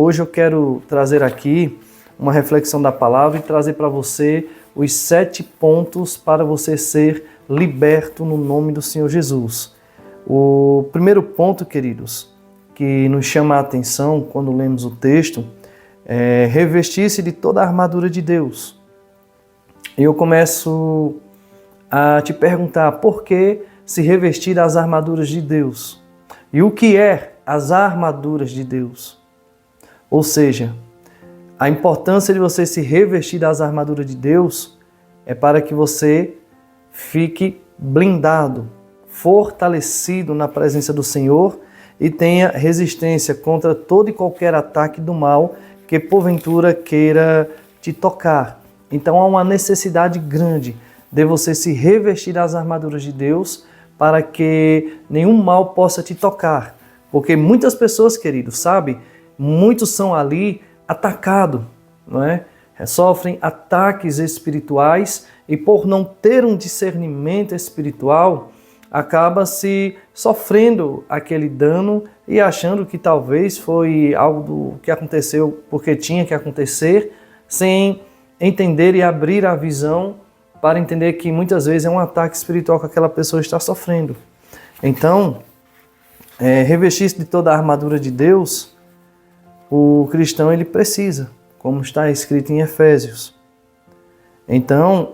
Hoje eu quero trazer aqui uma reflexão da palavra e trazer para você os 7 pontos para você ser liberto no nome do Senhor Jesus. O primeiro ponto, queridos, que nos chama a atenção quando lemos o texto é revestir-se de toda a armadura de Deus. E eu começo a te perguntar por que se revestir das armaduras de Deus? E o que é as armaduras de Deus? Ou seja, a importância de você se revestir das armaduras de Deus é para que você fique blindado, fortalecido na presença do Senhor e tenha resistência contra todo e qualquer ataque do mal que porventura queira te tocar. Então há uma necessidade grande de você se revestir das armaduras de Deus para que nenhum mal possa te tocar. Porque muitas pessoas, queridos, sabe, muitos são ali atacados, não é? Sofrem ataques espirituais e por não ter um discernimento espiritual, acaba se sofrendo aquele dano e achando que talvez foi algo que aconteceu porque tinha que acontecer, sem entender e abrir a visão para entender que muitas vezes é um ataque espiritual que aquela pessoa está sofrendo. Então, revestir-se de toda a armadura de Deus, o cristão ele precisa, como está escrito em Efésios. Então,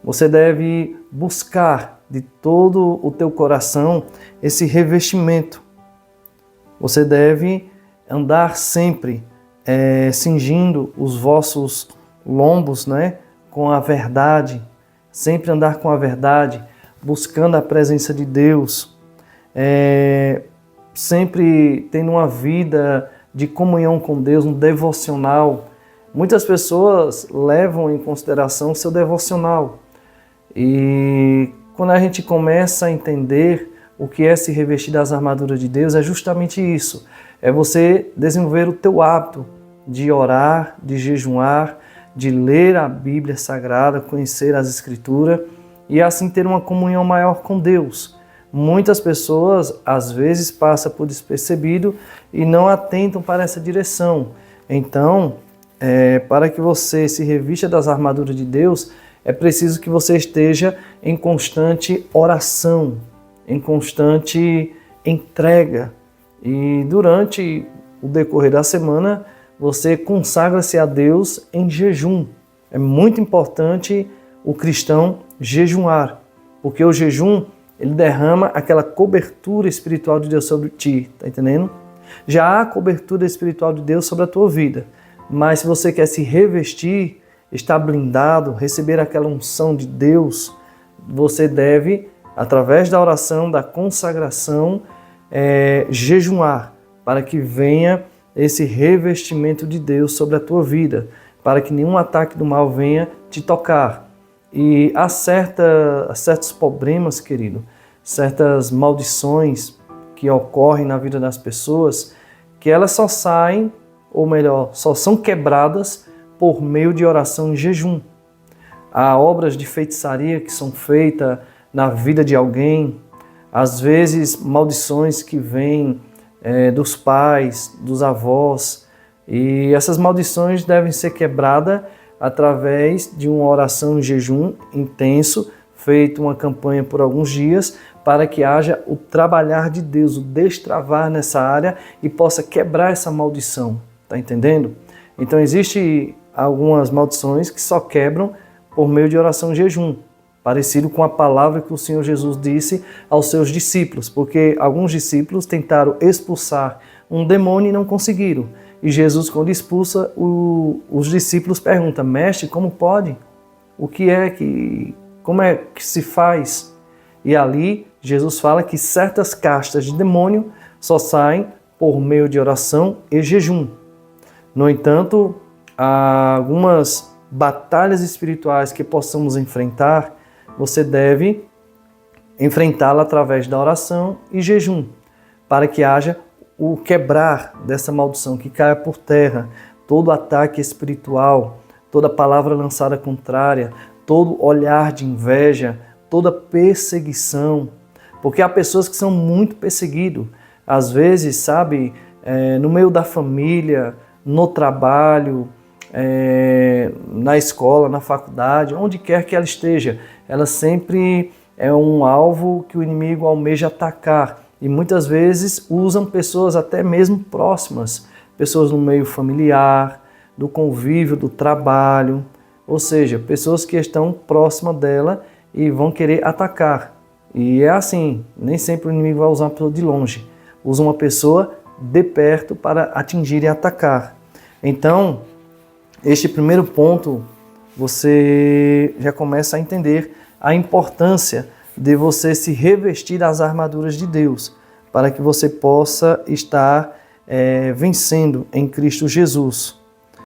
você deve buscar de todo o teu coração esse revestimento. Você deve andar sempre cingindo os vossos lombos, né, com a verdade, sempre andar com a verdade, buscando a presença de Deus, sempre tendo uma vida de comunhão com Deus, um devocional. Muitas pessoas levam em consideração o seu devocional. E quando a gente começa a entender o que é se revestir das armaduras de Deus, é justamente isso. É você desenvolver o teu hábito de orar, de jejuar, de ler a Bíblia Sagrada, conhecer as Escrituras e assim ter uma comunhão maior com Deus. Muitas pessoas, às vezes, passam por despercebido e não atentam para essa direção. Então, para que você se revista das armaduras de Deus, é preciso que você esteja em constante oração, em constante entrega. E durante o decorrer da semana, você consagra-se a Deus em jejum. É muito importante o cristão jejuar, porque o jejum ele derrama aquela cobertura espiritual de Deus sobre ti, tá entendendo? Já há cobertura espiritual de Deus sobre a tua vida, mas se você quer se revestir, estar blindado, receber aquela unção de Deus, você deve, através da oração, da consagração, jejuar, para que venha esse revestimento de Deus sobre a tua vida, para que nenhum ataque do mal venha te tocar. E há certos problemas, querido, certas maldições que ocorrem na vida das pessoas, que elas só saem, ou melhor, só são quebradas por meio de oração e jejum. Há obras de feitiçaria que são feitas na vida de alguém, às vezes maldições que vêm dos pais, dos avós, e essas maldições devem ser quebradas através de uma oração e jejum intenso, feito uma campanha por alguns dias, para que haja o trabalhar de Deus, o destravar nessa área e possa quebrar essa maldição, tá entendendo? Então existem algumas maldições que só quebram por meio de oração e jejum, parecido com a palavra que o Senhor Jesus disse aos seus discípulos, porque alguns discípulos tentaram expulsar um demônio e não conseguiram. E Jesus, quando expulsa, os discípulos perguntam: mestre, como pode? Como é que se faz? E ali Jesus fala que certas castas de demônio só saem por meio de oração e jejum. No entanto, há algumas batalhas espirituais que possamos enfrentar, você deve enfrentá-la através da oração e jejum, para que haja o quebrar dessa maldição, que caia por terra todo ataque espiritual, toda palavra lançada contrária, todo olhar de inveja, toda perseguição, porque há pessoas que são muito perseguidas. Às vezes, sabe, no meio da família, no trabalho, na escola, na faculdade, onde quer que ela esteja. Ela sempre é um alvo que o inimigo almeja atacar. E muitas vezes usam pessoas até mesmo próximas, pessoas no meio familiar, do convívio, do trabalho, ou seja, pessoas que estão próximas dela e vão querer atacar. E é assim, nem sempre o inimigo vai usar uma pessoa de longe, usa uma pessoa de perto para atingir e atacar. Então, este primeiro ponto, você já começa a entender a importância de você se revestir das armaduras de Deus, para que você possa estar vencendo em Cristo Jesus.